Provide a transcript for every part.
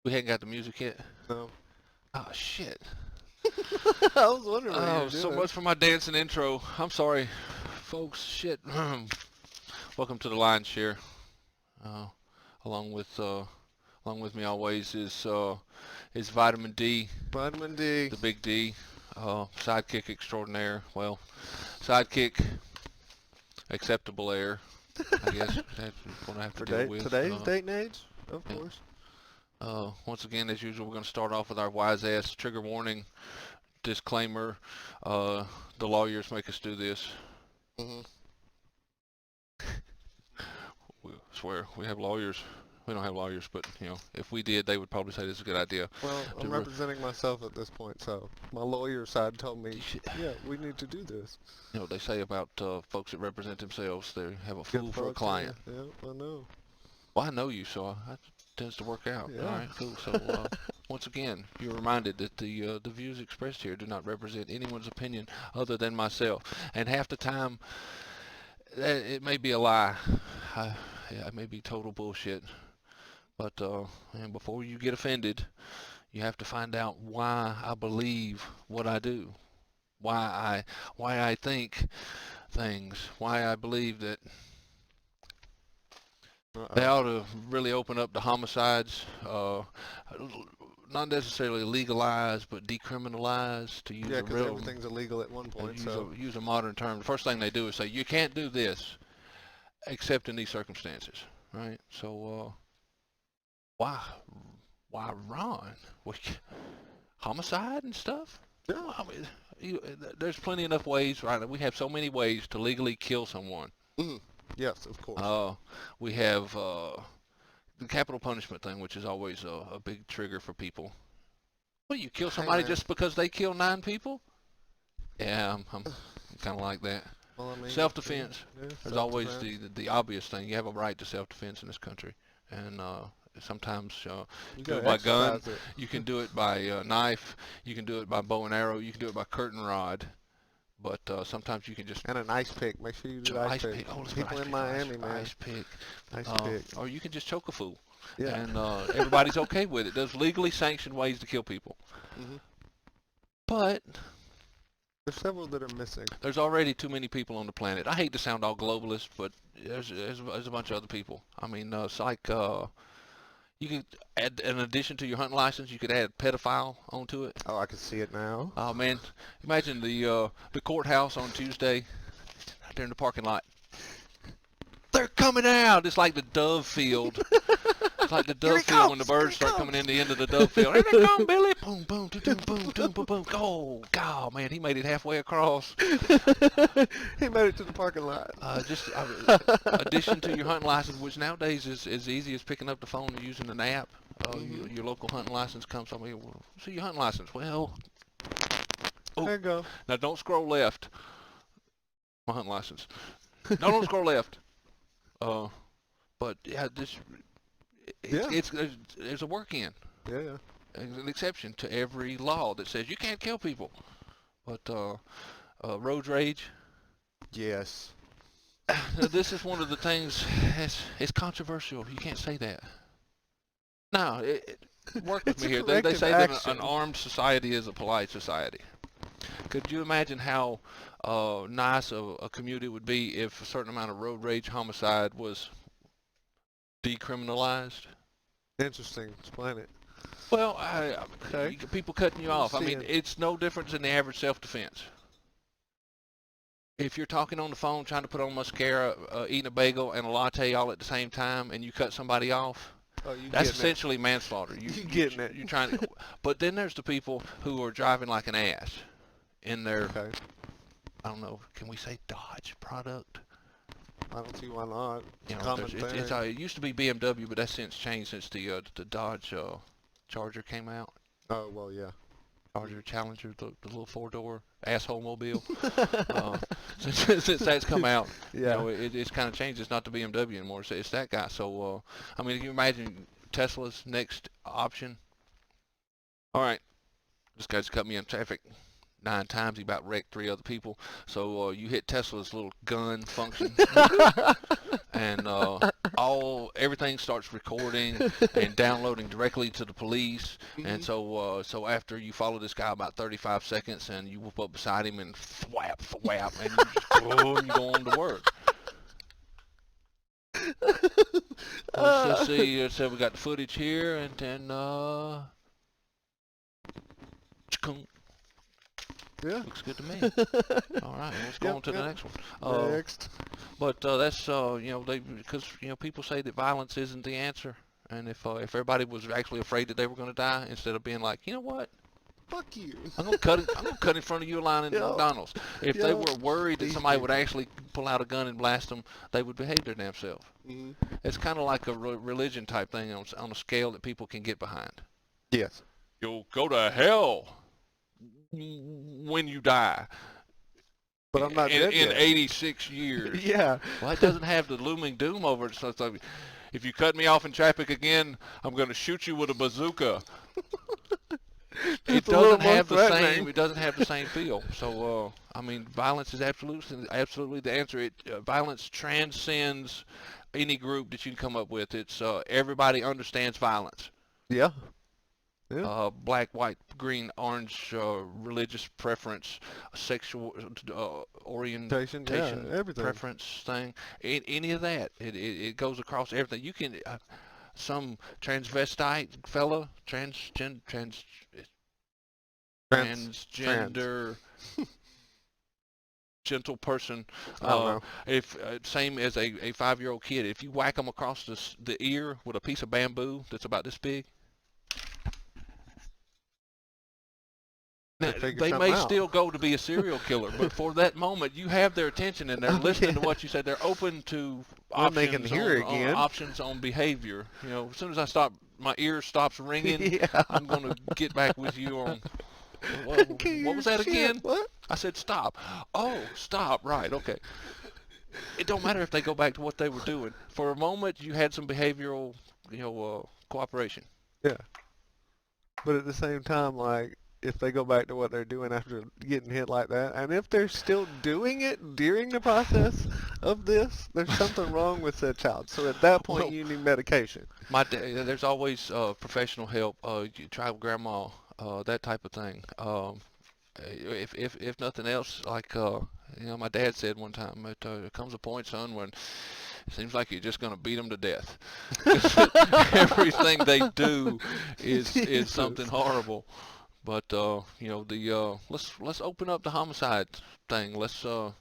We hadn't got the music yet. No. Oh shit. I was wondering what you Oh, were so doing. much for my dancing intro. I'm sorry, folks. Shit. Welcome to the Lion Share. Uh, along with me always is Vitamin D, Vitamin D. the Big D, sidekick extraordinaire. Well, sidekick acceptable air. I guess that's what I have to For deal with. today's date and age, of Yeah. course. Once again, as usual, we're going to start off with our wise ass trigger warning disclaimer. Uh, the lawyers make us do this. Hmm. We swear we have lawyers. We don't have lawyers, but if we did, they would probably say this is a good idea. Well, To I'm representing myself at this point, so my lawyer side told me, yeah, we need to do this. they say about folks that represent themselves, they have a Good fool for a folks, yeah, client. yeah, I know. Well, I know you, so it tends to work out. All Yeah. right, cool. So once again, you're reminded that the views expressed here do not represent anyone's opinion other than myself, and half the time it may be a lie. Yeah, it may be total bullshit. But and before you get offended, you have to find out why I believe what I do, why I think things, why I believe that they Uh-oh. ought to really open up the homicides, not necessarily legalize, but decriminalize, to use Yeah, a because real everything's illegal at one point, so. use a modern term. The first thing they do is say you can't do this except in these circumstances, right? So why why Ron? Homicide and stuff? Yeah. Well, I mean, there's plenty enough ways, right? We have so many ways to legally kill someone. Mm. Yes, of course. Uh, we have the capital punishment thing, which is always a big trigger for people. Well, you kill Hey, somebody man. just because they kill 9 people? Yeah, I'm kind of like that. Well, I mean, yeah, Self-defense. yeah, There's always self-defense. the obvious thing. You have a right to self-defense in this country, and sometimes You do it gotta by gun. exercise it. You can do it by knife. You can do it by bow and arrow. You can do it by curtain rod. But sometimes you can just And an ice pick. Make sure you do ice ice pick. pick. Oh, let's put People ice in pick on Miami, man. ice pick. Ice pick. Or you can just choke a fool, Yeah. and everybody's okay with it. There's legally sanctioned ways to kill people, Hmm. but There's several that are missing. there's already too many people on the planet. I hate to sound all globalist, but there's a bunch of other people. I mean, it's like you could add, in addition to your hunting license, you could add pedophile onto it. Oh, I can see it now. Oh man, imagine the courthouse on Tuesday, right there in the parking lot. They're coming out. It's like the dove field. It's like the Here dove he field when the comes! Here birds he start coming comes! in the end of the dove field. Here they come, Billy! Boom, boom, boom, boom, boom, boom, boom. Oh, God, man, he made it halfway across. He made it to the parking lot. Just addition to your hunting license, which nowadays is as easy as picking up the phone and using an app. Your local hunting license comes on me. Well, see your hunting license. Well, oh, There you go. now don't scroll left. My hunting license. No, don't scroll left. Uh, but yeah, Yeah. there's a work in. Yeah. There's an exception to every law that says you can't kill people. But road rage, Yes. this is one of the things. It's controversial. You can't say that. No, work with It's me a here. They corrective say that action. an armed society is a polite society. Could you imagine how nice a community would be if a certain amount of road rage homicide was decriminalized? Interesting. Explain it. Well, Okay. people cutting you off. I mean, Seeing. it's no different than the average self-defense. If you're talking on the phone, trying to put on mascara, eating a bagel and a latte all at the same time, and you cut somebody off, Oh, you that's getting it. essentially manslaughter. You getting it. You're trying to, but then there's the people who are driving like an ass in their, Okay. I don't know, can we say Dodge product? I don't see why not. You know, Common thing. it used to be BMW, but that's since changed since the Dodge Charger came out. Oh, well, yeah. Charger Challenger, the little four-door asshole mobile. Since that's come out, Yeah. it's kind of changed. It's not the BMW anymore. It's that guy. So, I mean, can you imagine Tesla's next option? All right, this guy's cut me in traffic 9 times. He about wrecked 3 other people. So you hit Tesla's little gun function, and everything starts recording and downloading directly to the police. And so after you follow this guy about 35 seconds and you whoop up beside him and thwap, thwap, and you just boom, you go on to work. Let's see. So we got the footage here, and then Yeah. looks good to me. All right, let's go on to the next one. Next. But that's because people say that violence isn't the answer, and if everybody was actually afraid that they were going to die, instead of being like, you know what, Fuck you. I'm gonna cut in front of you a line in McDonald's. If they were worried that somebody would actually pull out a gun and blast them, they would behave their damn self. It's kind of like a religion type thing on a scale that people can get behind. Yes. You'll go to hell when you die. But I'm not dead in yet. 86 years. Yeah. Well, it doesn't have the looming doom over it. So it's like, if you cut me off in traffic again, I'm going to shoot you with a bazooka. It doesn't have the same. It doesn't have the same feel. So I mean, violence is absolutely the answer. Violence transcends any group that you can come up with. It's everybody understands violence. Yeah. Black, white, green, orange, religious preference, sexual orientation, everything. preference thing, any of that. It goes across everything. You can some transvestite fella, transgender, gentle person. If same as a 5-year-old kid, if you whack them across the ear with a piece of bamboo that's about this big. Now, they may still go to be a serial killer, but for that moment, you have their attention and they're listening to what you said. They're open to options on behavior. As soon as my ear stops ringing, I'm going to get back with you on. What was that again? What? I said stop. Oh, stop. Right. Okay. It don't matter if they go back to what they were doing. For a moment, you had some behavioral, cooperation. Yeah. But at the same time, like, if they go back to what they're doing after getting hit like that, and if they're still doing it during the process of this, there's something wrong with that child. So at that point, you need medication. There's always professional help. You try with grandma, that type of thing. If nothing else, like my dad said one time, there comes a point, son, when it seems like you're just going to beat them to death. Everything they do is something horrible. But let's open up the homicide thing. There's too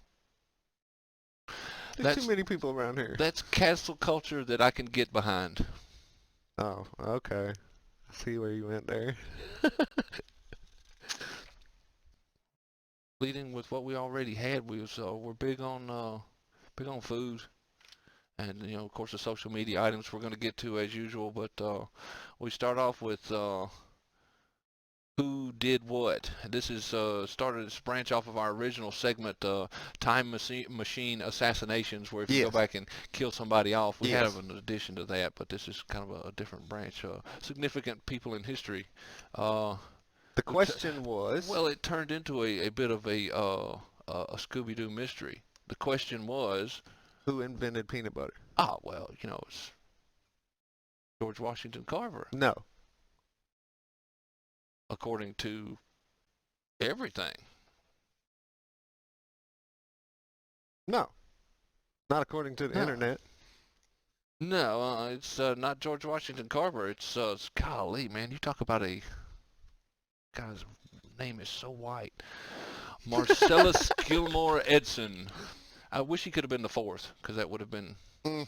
many people around here. That's cancel culture that I can get behind. Oh, okay. I see where you went there. Leading with what we already had, we're big on food, and of course the social media items we're going to get to as usual. But we start off with. Who did what? This is started to branch off of our original segment, time machine assassinations, where if you go back and kill somebody off, we have an addition to that, but this is kind of a different branch. Significant people in history. The question was... Well, it turned into a bit of a Scooby-Doo mystery. The question was... Who invented peanut butter? Well, it's George Washington Carver. No. According to everything. No. Not according to the internet. No, it's not George Washington Carver. It's golly, man, you talk about a guy's name is so white. Marcellus Gilmore Edson. I wish he could have been the fourth, because that would have been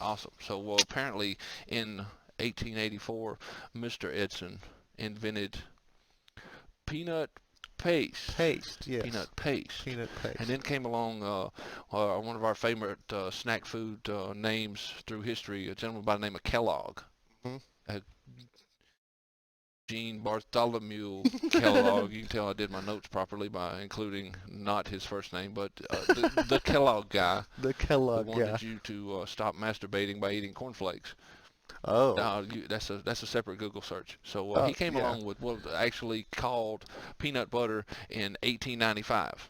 awesome. So apparently in 1884, Mr. Edson invented peanut paste. Yes. Peanut paste. Peanut paste. And then came along one of our favorite snack food names through history, a gentleman by the name of Kellogg. Jean Bartholomew Kellogg. You can tell I did my notes properly by including not his first name, but the Kellogg guy. The Kellogg guy. Who wanted you to stop masturbating by eating cornflakes. Oh. That's a separate Google search. So he came along with what was actually called peanut butter in 1895,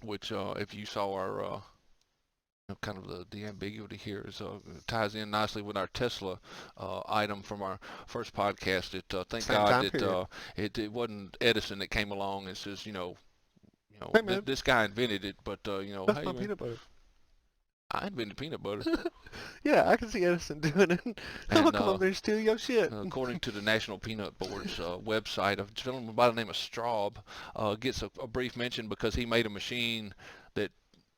which if you saw our kind of the ambiguity here is ties in nicely with our Tesla item from our first podcast. It thank Same God time that period. it wasn't Edison that came along and says, Hey man, this guy invented it, but that's hey my man, peanut butter. I invented peanut butter. Yeah, I can see Edison doing it. I'm gonna And come over there and steal your shit. according to the National Peanut Board's website, a gentleman by the name of Straub gets a brief mention because he made a machine that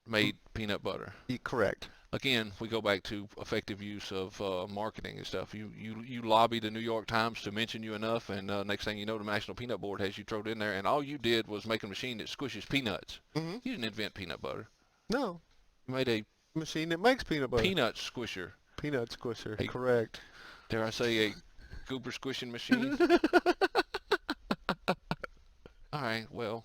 made peanut butter. Correct. Again, we go back to effective use of marketing and stuff. You lobby the New York Times to mention you enough, and next thing you know, the National Peanut Board has you thrown in there, and all you did was make a machine that squishes peanuts. Hmm. You didn't invent peanut butter. No, You made a machine that makes peanut butter. peanut squisher. Peanut squisher. A, Correct. dare I say, a goober squishing machine? All right, well,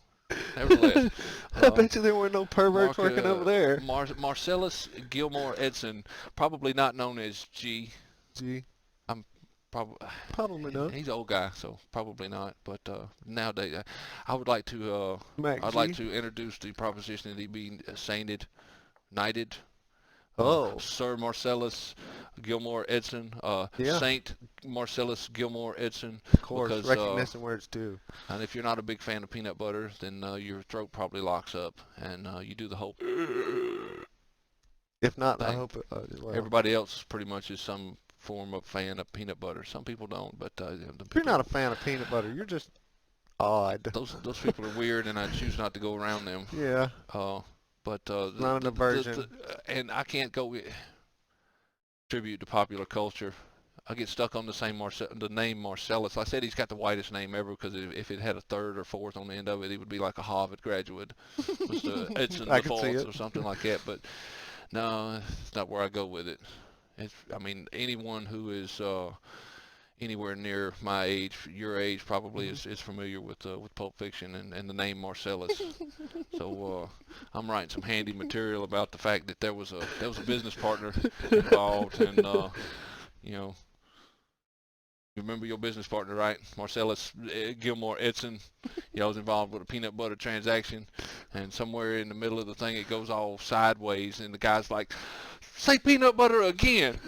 nevertheless, I uh, bet you there were no perverts working over there. Marcellus Gilmore Edson, probably not known as G. Gee, I'm probably probably not. he's an old guy, so probably not. But nowadays, I would like to Mac I'd like G. to introduce the proposition that he be sainted, knighted. Oh, Sir Marcellus Gilmore Edson, yeah. Saint Marcellus Gilmore Edson, Of course, because recognition where it's due. and if you're not a big fan of peanut butter, then your throat probably locks up, and you do the whole If not, I thing. hope it. Well, Everybody else pretty much is some form of fan of peanut butter. Some people don't, but the if you're not people a fan of peanut butter, you're just odd. those people are weird, and I choose not to go around them. Yeah, Uh, but not an aversion. and I can't go tribute to popular culture. I get stuck on the name Marcellus. I said he's got the whitest name ever because if it had a third or fourth on the end of it, he would be like a Harvard graduate. Was Edson I the can see fourth it. or something like that? But no, it's not where I go with it. I mean, anyone who is anywhere near my age, your age, probably Mhm. is familiar with Pulp Fiction and the name Marcellus. So I'm writing some handy material about the fact that there was a business partner involved, and you know, you remember your business partner, right? Marcellus Gilmore Edson. Y'all was involved with a peanut butter transaction, and somewhere in the middle of the thing it goes all sideways, and the guy's like, "Say peanut butter again."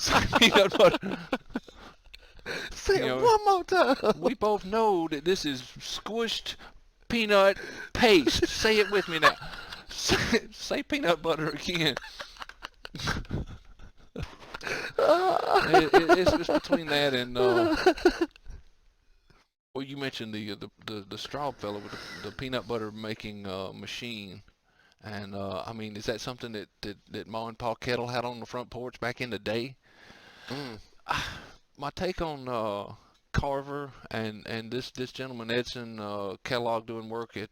Say peanut butter. Say You it know, one more time. we both know that this is squished peanut paste. Say it with me now. Say peanut butter again. It's between that and well, you mentioned the straw fellow with the peanut butter making machine, and I mean, is that something that Ma and Pa Kettle had on the front porch back in the day? Mm. My take on Carver and this gentleman Edson Kellogg doing work at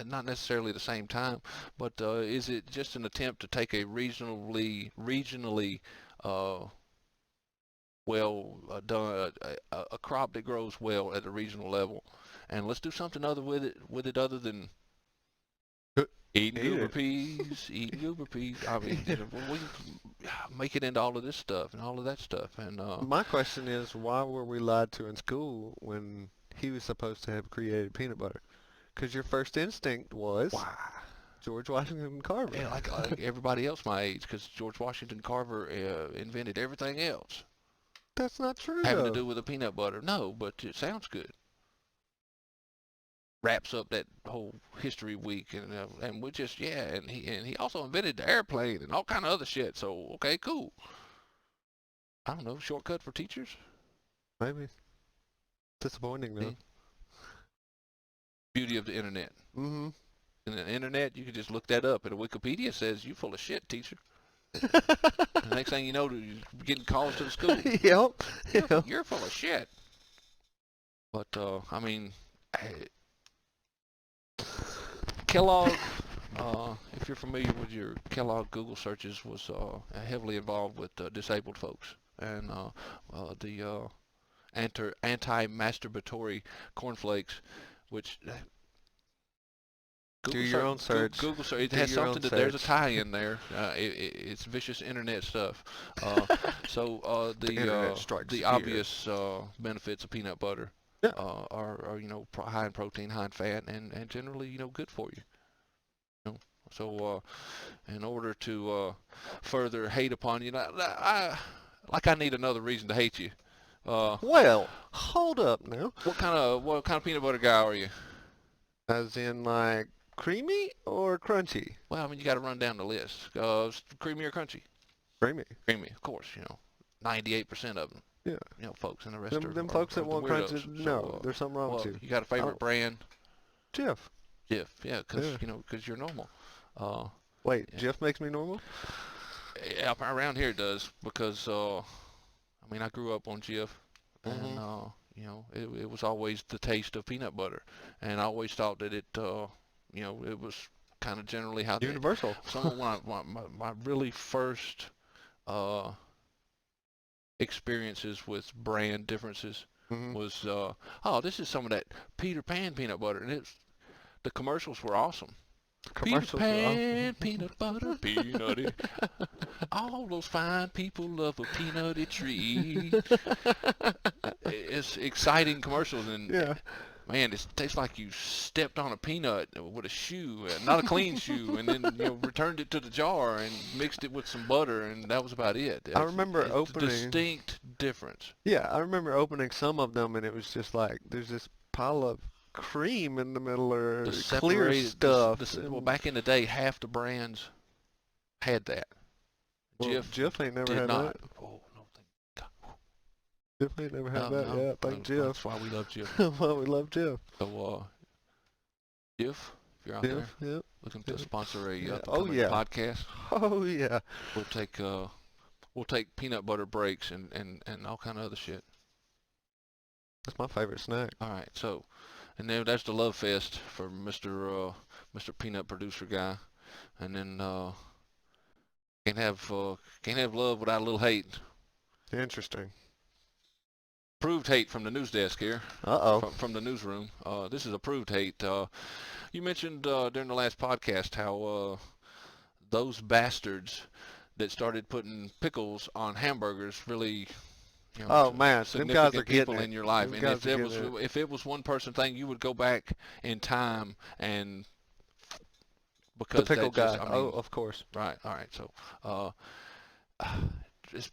not necessarily the same time, but is it just an attempt to take a regionally uh, well done a crop that grows well at a regional level, and let's do something other with it other than eating Eat goober it. peas, eating goober peas. I mean, we make it into all of this stuff and all of that stuff, and My question is, why were we lied to in school when he was supposed to have created peanut butter? Because your first instinct was why? George Washington Carver. Yeah, like everybody else my age, because George Washington Carver invented everything else That's not true, having to though. do with the peanut butter. No, but it sounds good. Wraps up that whole history week, and we just yeah, and he also invented the airplane and all kind of other shit. So okay, cool. I don't know, shortcut for teachers. Maybe. Disappointing, though. The beauty of the internet. Mm-hmm. In the internet, you can just look that up, and Wikipedia says you full of shit, teacher. The next thing you know, you're getting calls to the school. Yep. Yep. You're full of shit. But I mean, Kellogg. If you're familiar with your Kellogg Google searches, was heavily involved with disabled folks and the anti-masturbatory cornflakes, which Do your own search. Google search. It Do has your own something that there's a search. tie-in there. It's vicious internet stuff. So The internet strikes the fear. obvious benefits of peanut butter Yeah. are high in protein, high in fat, and generally good for you. So in order to further hate upon you, I need another reason to hate you. Uh, Well, hold up now. what kind of peanut butter guy are you? As in, like, creamy or crunchy? Well, I mean, you got to run down the list. Creamy or crunchy? Creamy. Creamy, of course. 98% of them. Yeah. Folks, and the rest Them are folks that the want weirdos. crunchy, no, So, there's something wrong with well, you. you got a Oh, favorite brand? Jif. Jif. Yeah, because Yeah. because you're normal. Uh, Wait, yeah. Jif makes me normal? Yeah, around here it does because I mean I grew up on Jif, and Mm-hmm. it was always the taste of peanut butter, and I always thought that it was kind of generally how they. Universal. Some of my really first uh experiences with brand differences Mm-hmm. was oh, this is some of that Peter Pan peanut butter, and the commercials were awesome. Peter Commercials are awesome. Pan peanut butter peanutty. All those fine people love a peanutty tree. It's exciting commercials, and Yeah. man, it tastes like you stepped on a peanut with a shoe, not a clean shoe, and then returned it to the jar and mixed it with some butter, and that was about it. I remember It's a opening. distinct difference. Yeah, I remember opening some of them, and it was just like there's this pile of cream in the middle or The clear separated, stuff. well, And, back in the day, half the brands had that. well, Jif Jif ain't never did had not. that. Oh no, thank God. Jif ain't never had No, that. no, Yeah, thank Jif. that's why we love Jif. Well, we love Jif. So, Jif, if you're out Jif, there yep. looking to Yep. sponsor a Yeah. Oh upcoming yeah. podcast, Oh yeah. we'll take uh, we'll take peanut butter breaks and all kind of other shit. That's my favorite snack. All right, so and then that's the love fest for Mr. Peanut Producer guy, and then can't have love without a little hate. Interesting. Approved hate from the news desk here, Uh-oh. from the newsroom. This is approved hate. You mentioned during the last podcast how those bastards that started putting pickles on hamburgers really, Oh man, them guys are significant getting people it. in your life. Them And guys are getting it. if it was one person thing, you would go back in time and The because pickle that just, guy. I Oh, mean, of course. right, all right. So, uh,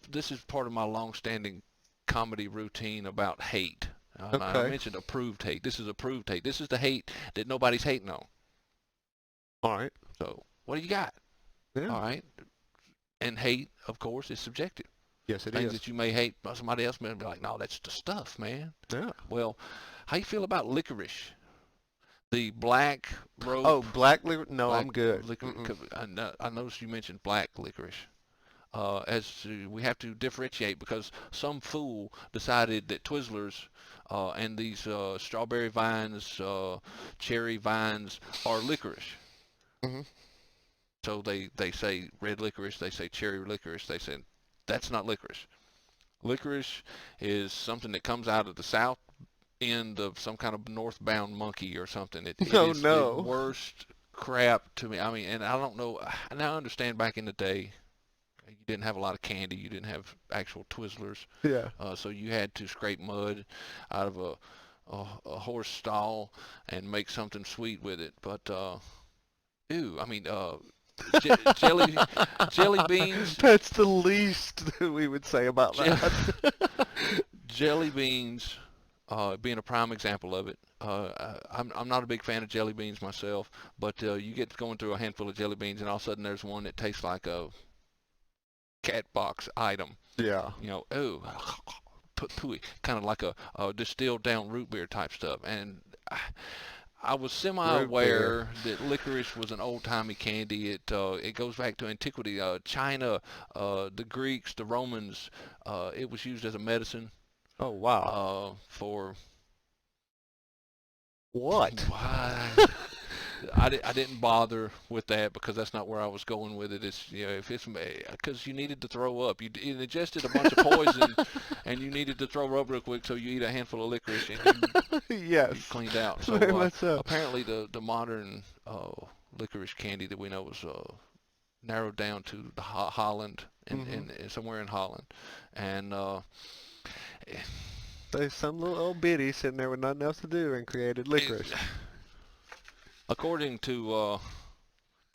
this is part of my long-standing comedy routine about hate. I Okay. mentioned approved hate. This is approved hate. This is the hate that nobody's hating on. All right. So, what do you got? Yeah. All right. And hate, of course, is subjective. Yes, it Things is. that you may hate, somebody else may be like, no, that's the stuff, man. Yeah. Well, how you feel about licorice? The black rope, Oh, black liquor? No, black I'm good. licorice. Mm-mm. I noticed you mentioned black licorice. We have to differentiate because some fool decided that Twizzlers and these strawberry vines, cherry vines are licorice. Hmm. So they say red licorice, they say cherry licorice, they say that's not licorice. Licorice is something that comes out of the south end of some kind of northbound monkey or something. It No, is the no. worst crap to me. I mean, and I don't know. And I understand back in the day, you didn't have a lot of candy. You didn't have actual Twizzlers. Yeah. So you had to scrape mud out of a horse stall and make something sweet with it. But ew, I mean, jelly jelly beans, That's the least that we would say about je- that. jelly beans being a prime example of it. I'm not a big fan of jelly beans myself, but you get going through a handful of jelly beans, and all of a sudden there's one that tastes like a cat box item. Yeah. Oh, pooey, kind of like a distilled down root beer type stuff. And I was Root beer. semi-aware that licorice was an old-timey candy. It goes back to antiquity. China, the Greeks, the Romans. It was used as a medicine Oh, wow. for What? why. I didn't bother with that because that's not where I was going with it. It's if it's because you needed to throw up, you ingested a bunch of poison, and you needed to throw up real quick, so you eat a handful of licorice and you Yes. cleaned out. So Very much so. apparently the modern licorice candy that we know is narrowed down to the Holland in somewhere in Holland, and There's some little old biddy sitting there with nothing else to do and created licorice. according to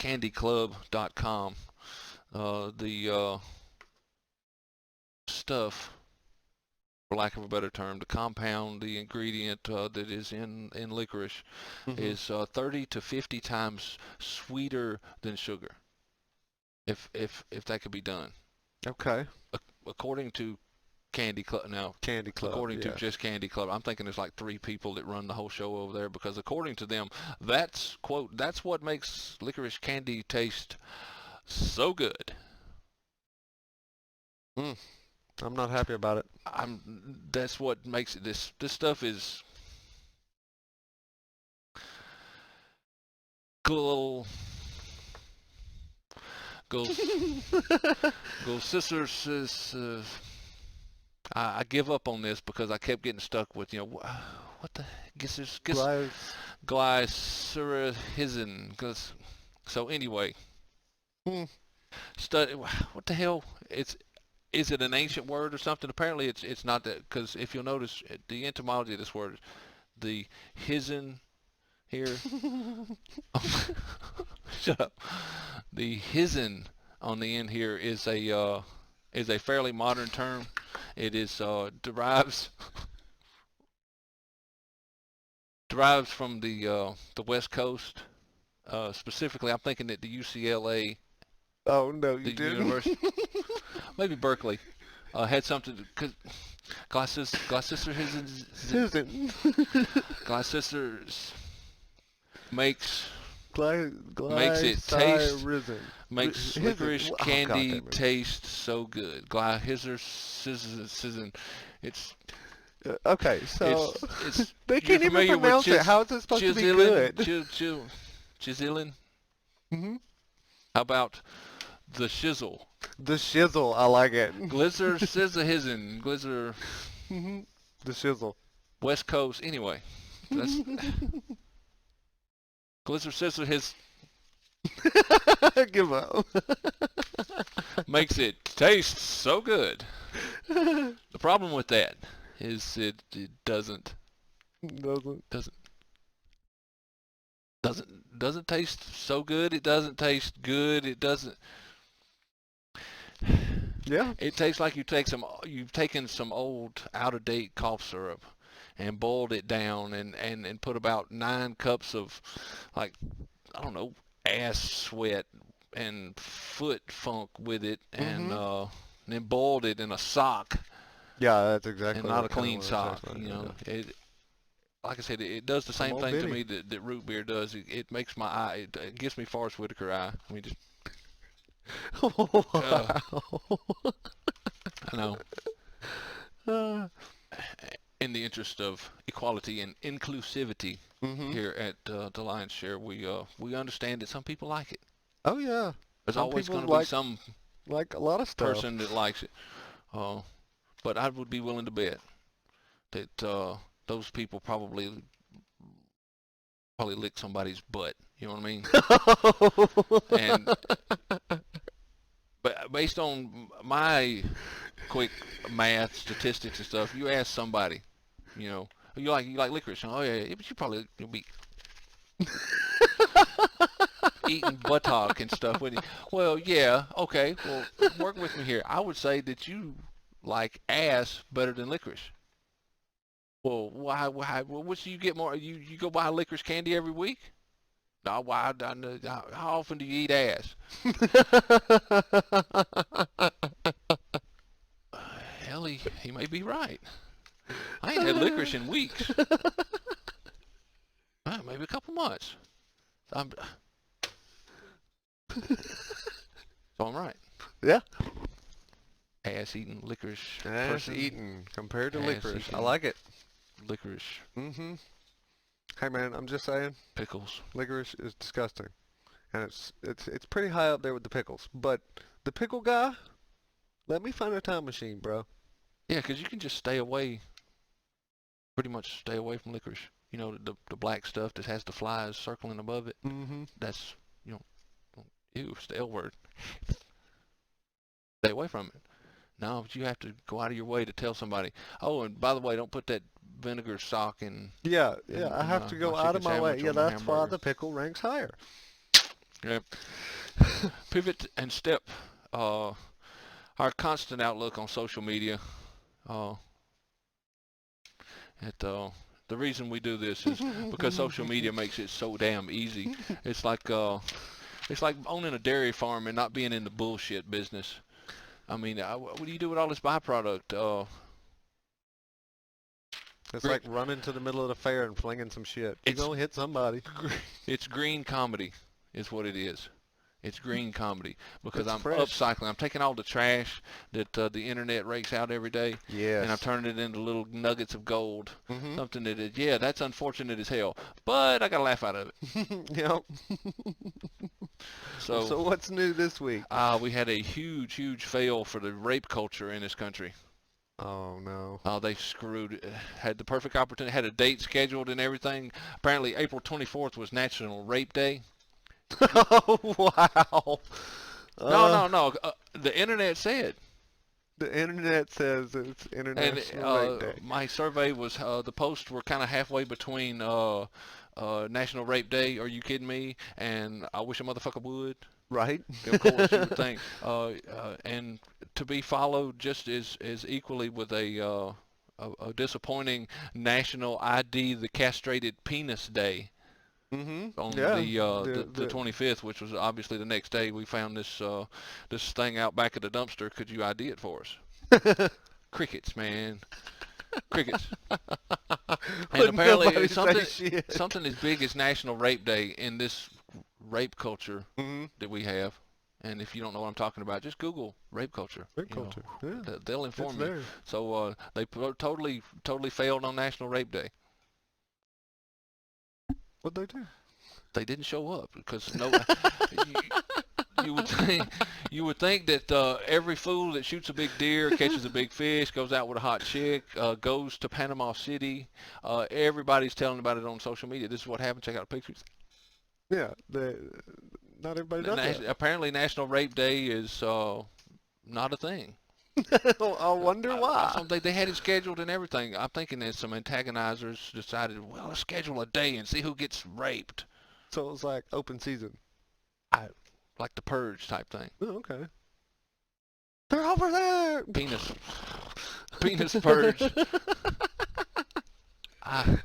candyclub.com. The stuff, for lack of a better term, the compound, the ingredient that is in licorice Mhm. is 30 to 50 times sweeter than sugar. If that could be done, Okay. according to Candy Club now. Candy Club. According to Yes. just Candy Club, I'm thinking there's like three people that run the whole show over there because according to them, that's quote, that's what makes licorice candy taste so good. Mm. I'm not happy about it. That's what makes it this stuff is Gul Gul Gul Sisters is I give up on this because I kept getting stuck with what the gis Glies. glycyrrhizin. So anyway, Hmm. study what the hell? Is it an ancient word or something? Apparently it's not that because if you'll notice the etymology of this word, the hizin here. Shut up. The hizin on the end here is a fairly modern term. It is derives from the West Coast. Specifically, I'm thinking that the UCLA, Oh no, the you didn't. university, maybe Berkeley, had something because Susan. glycisters makes makes it taste Glycyrrhizin. makes His. licorice Oh god candy damn it. taste so good. Glycisters, it's Okay, so it's they you're can't even familiar with pronounce it. How is it supposed to be good? chiselin. Hmm. How about the shizzle? The shizzle, I like it. Glizzer Sizzahizen, Glizzer Hmm. The shizzle. West Coast. Anyway, that's Glizzer Sizzer his Give up. makes it taste so good. The problem with that is it Doesn't. doesn't doesn't taste so good. It doesn't taste good. It doesn't. Yeah. It tastes like you've taken some old out of date cough syrup and boiled it down and put about 9 cups of like I don't know ass sweat and foot funk with it Hmm. and then boiled it in a sock Yeah, that's and exactly not a what kind of clean what it sock. tastes like. You know, Yeah. it like I said, it does the Some same old thing to biddy. me that root beer does. It makes my eye. It gives me Forrest Whitaker eye. I mean, just uh, Wow. I know. Uh, In the interest of equality and inclusivity hmm. here at the Lion's Share, we understand that some people like it. Oh yeah. There's Some always people going to be some like a lot of stuff. person that likes it. Uh, but I would be willing to bet that those people probably lick somebody's butt. You know what I mean? And but based on my quick math, statistics, and stuff, you ask somebody, you know, you like licorice? Oh yeah, yeah, but you'll be eating buttock and stuff with it. Well, yeah, okay. Well, work with me here. I would say that you like ass better than licorice. Well, why? Why? Well, what do you get more? You go buy licorice candy every week? No, why? How often do you eat ass? Hell, he may be right. I ain't had licorice in weeks. Maybe a couple months. I'm, so I'm right. Yeah. Ass eating licorice Ass person. eating compared to Ass licorice. I eating like it. licorice Hmm. Hey man, I'm just saying, pickles. licorice is disgusting, and it's pretty high up there with the pickles. But the pickle guy, let me find a time machine, bro. Yeah, 'cause you can just stay away, pretty much stay away from licorice. You know, the black stuff that has the flies circling above it. Hmm. That's, you know, ew, it's the L word. Stay away from it. No, but you have to go out of your way to tell somebody. Oh, and by the way, don't put that vinegar sock in Yeah, in, yeah. I in have my, to my go out chicken of my way. sandwich Yeah, or my that's why hamburger. the pickle ranks higher. Yeah. Pivot and step. Uh, our constant outlook on social media. Uh, at the reason we do this is because social media makes it so damn easy. It's like uh, it's like owning a dairy farm and not being in the bullshit business. I mean, what do you do with all this byproduct? It's like running to the middle of the fair and flinging some shit. You're It's gonna hit somebody. it's green comedy, is what it is. It's green comedy because It's I'm fresh. upcycling. I'm taking all the trash that the internet rakes out every day, and I'm Yes. turning it into little nuggets of gold. Mhm. Something that is, yeah, that's unfortunate as hell, but I got to laugh out of it. Yep. Well, So, so what's new this week? we had a huge, huge fail for the rape culture in this country. Oh no. They screwed. Had the perfect opportunity. Had a date scheduled and everything. Apparently, April 24th was National Rape Day. Oh wow. No, Uh, no, no. The internet said. the internet says it's And International Rape Day. my survey was the posts were kind of halfway between National Rape Day, are you kidding me? And I wish a motherfucker would. Right? Of course, you would think. And to be followed just as equally with a disappointing National ID the Castrated Penis Day on Yeah. the 25th, which was obviously the next day. We found this thing out back at the dumpster. Could you ID it for us? The Crickets, man. Crickets. And Would apparently nobody it's say shit? something as big as National Rape Day in this rape culture Mm-hmm. that we have. And if you don't know what I'm talking about, just Google rape culture. Rape You know, culture. Yeah. they'll It's inform you. there. So they totally failed on National Rape Day. What'd they do? They didn't show up because no. you, you would think that every fool that shoots a big deer, catches a big fish, goes out with a hot chick, goes to Panama City. Everybody's telling about it on social media. This is what happened. Check out the pictures. Yeah. Not everybody does that. Apparently, National Rape Day is not a thing. I wonder why. They had it scheduled and everything. I'm thinking that some antagonizers decided, well, let's schedule a day and see who gets raped. So it was like open season. I, like the purge type thing. Oh, okay. They're over there. Penis, penis purge. I,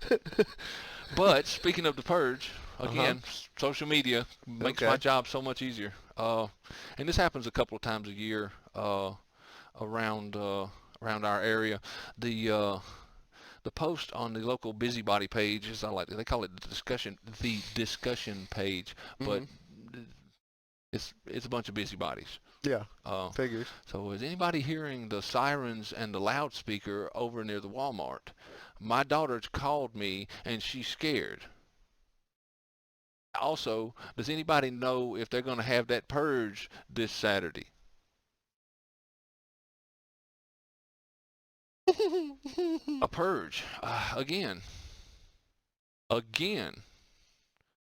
but speaking of the purge, again, social media makes my job so much easier. And this happens a couple of times a year around around our area. The post on the local busybody page, as I like they call it the discussion page, but it's a bunch of busybodies. Yeah. Uh, Figures. so is anybody hearing the sirens and the loudspeaker over near the Walmart? My daughter called me and she's scared. Also, does anybody know if they're going to have that purge this Saturday? A purge. Again. Like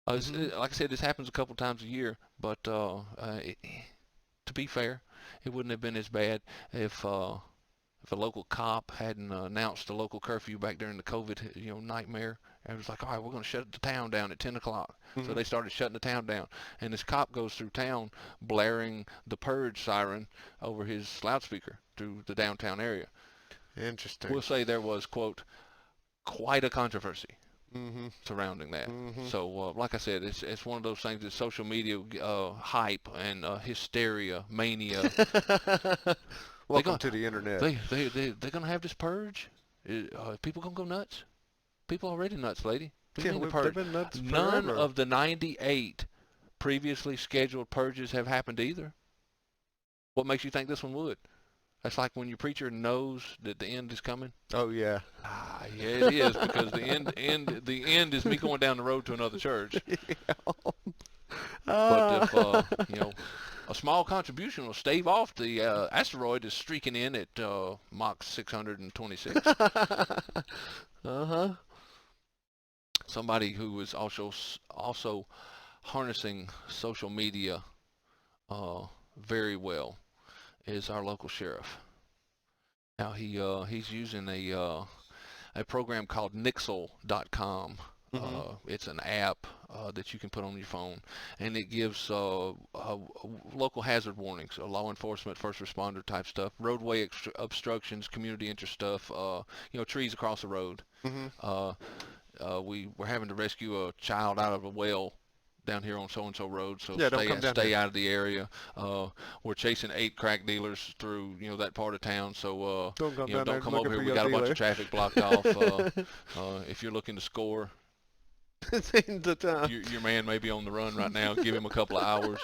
I said, this happens a couple times a year, but to be fair, it wouldn't have been as bad if a local cop hadn't announced a local curfew back during the COVID, nightmare. And it was like, all right, we're going to shut the town down at 10 o'clock. So they started shutting the town down. And this cop goes through town blaring the purge siren over his loudspeaker through the downtown area. Interesting. We'll say there was, quote, quite a controversy surrounding that. So, like I said, it's one of those things that social media hype and hysteria, mania. Welcome to the internet. They're gonna have this purge. People gonna go nuts. People already nuts, lady. What do you mean the purge? They've been nuts None forever. of the 98 previously scheduled purges have happened either. What makes you think this one would? That's like when your preacher knows that the end is coming. Oh yeah. Yeah, it is because the end is me going down the road to another church. But if a small contribution will stave off the asteroid is streaking in at Mach 626. Somebody who is also harnessing social media very well is our local sheriff. Now he's using a program called Nixle.com. Mhm. It's an app that you can put on your phone, and it gives local hazard warnings, law enforcement, first responder type stuff, roadway obstructions, community interest stuff, trees across the road. Mhm. Uh, we were having to rescue a child out of a well down here on so and so road, so Yeah, don't stay come down stay here. out of the area. We're chasing 8 crack dealers through that part of town, so Don't come down there don't come looking over for here. We your got a bunch of dealer. traffic blocked off. If you're looking to score, It's in the time. your man may be on the run right now. Give him a couple of hours.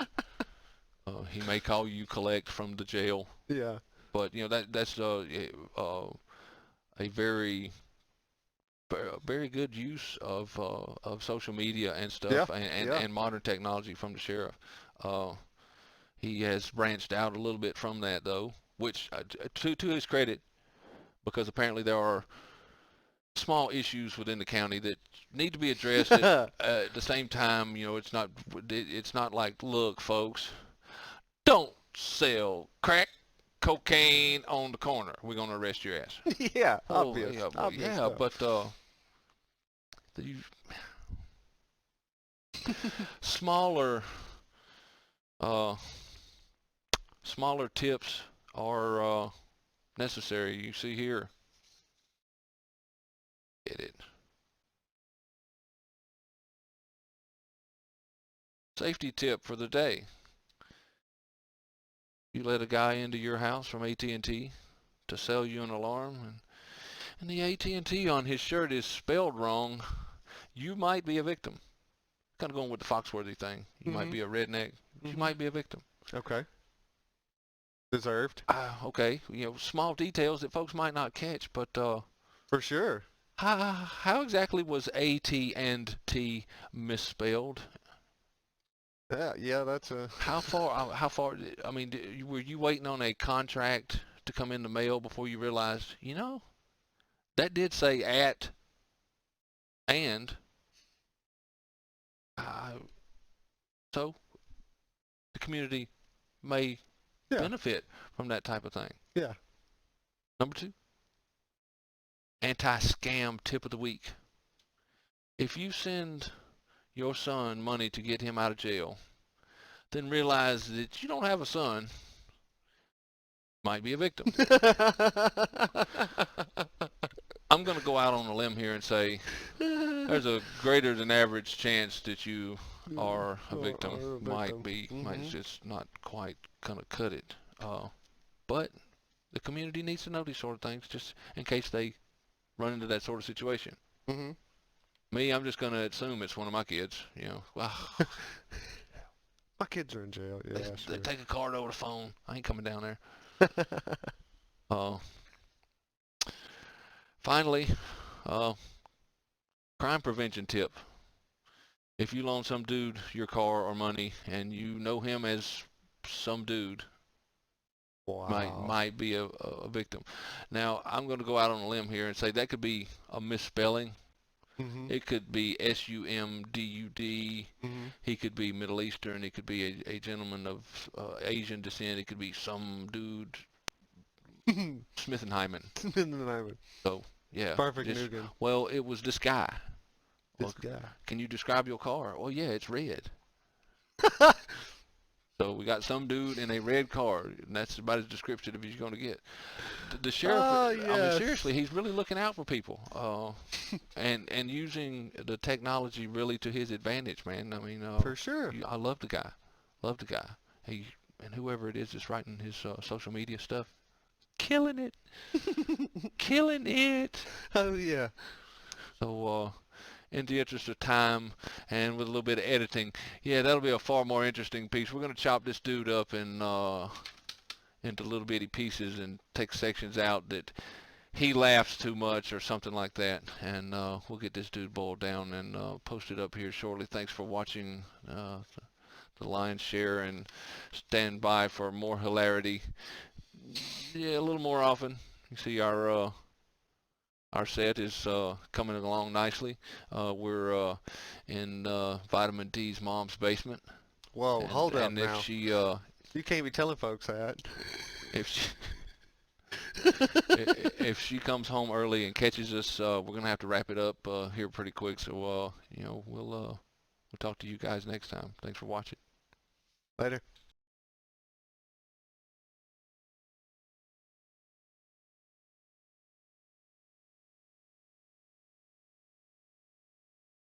He may call you collect from the jail, Yeah. but that's a very good use of social media and Yeah. stuff, Yeah. and modern technology from the sheriff. Uh, he has branched out a little bit from that though, which to his credit, because apparently there are small issues within the county that need to be addressed at the same time. It's not like, look, folks, don't sell crack cocaine on the corner. We're gonna arrest your ass. Yeah. Oh Obvious. yeah, well, Obvious yeah, stuff. but the smaller uh, smaller tips are necessary. You see here, get it. Safety tip for the day. You let a guy into your house from AT&T to sell you an alarm, and the AT&T on his shirt is spelled wrong. You might be a victim. Kind of going with the Foxworthy thing. You might Mhm. be a redneck. You Mhm. might be a victim. Okay. Deserved. Okay, small details that folks might not catch, but For sure. how exactly was AT and T misspelled? Yeah. Yeah. That's a. How far? How far? I mean, were you waiting on a contract to come in the mail before you realized, that did say at and uh, so the community may Yeah. benefit from that type of thing. Yeah. Number two, anti-scam tip of the week. If you send your son money to get him out of jail, then realize that you don't have a son, might be a victim. I'm going to go out on a limb here and say there's a greater than average chance that you are a victim. Or a Might victim. be, might Mhm. just not quite gonna cut it. But the community needs to know these sort of things just in case they run into that sort of situation. Mhm. Me, I'm just gonna assume it's one of my kids. Well, My kids are in jail. Yeah. they Sure. take a card over the phone. I ain't coming down there. Uh, Finally, uh, crime prevention tip. If you loan some dude your car or money and you know him as some dude, might Wow. might be a victim. Now, I'm going to go out on a limb here and say that could be a misspelling. Mhm. It could be Sumdud. Mhm. He could be Middle Eastern. It could be a gentleman of Asian descent. It could be some dude Smithenheimen. So yeah, Perfect just Nugan. well, it was this guy. This Well, guy. can you describe your car? Well, yeah, it's red. So we got some dude in a red car, and that's about as descriptive as he's going to get. The sheriff, Oh I mean, yes. seriously, he's really looking out for people, and using the technology really to his advantage, man. I mean, For sure. I love the guy, love the guy. He and whoever it is that's writing his social media stuff, killing it, killing it. Oh yeah. So, in the interest of time and with a little bit of editing, yeah, that'll be a far more interesting piece. We're gonna chop this dude up into little bitty pieces and take sections out that he laughs too much or something like that, and we'll get this dude boiled down and post it up here shortly. Thanks for watching the lion's share, and stand by for more hilarity. Yeah, a little more often. You see our set is coming along nicely. We're in Vitamin D's mom's basement, Whoa, and hold up if now. she You can't be telling folks that. if she If she comes home early and catches us, we're gonna have to wrap it up here pretty quick. So we'll talk to you guys next time. Thanks for watching. Later.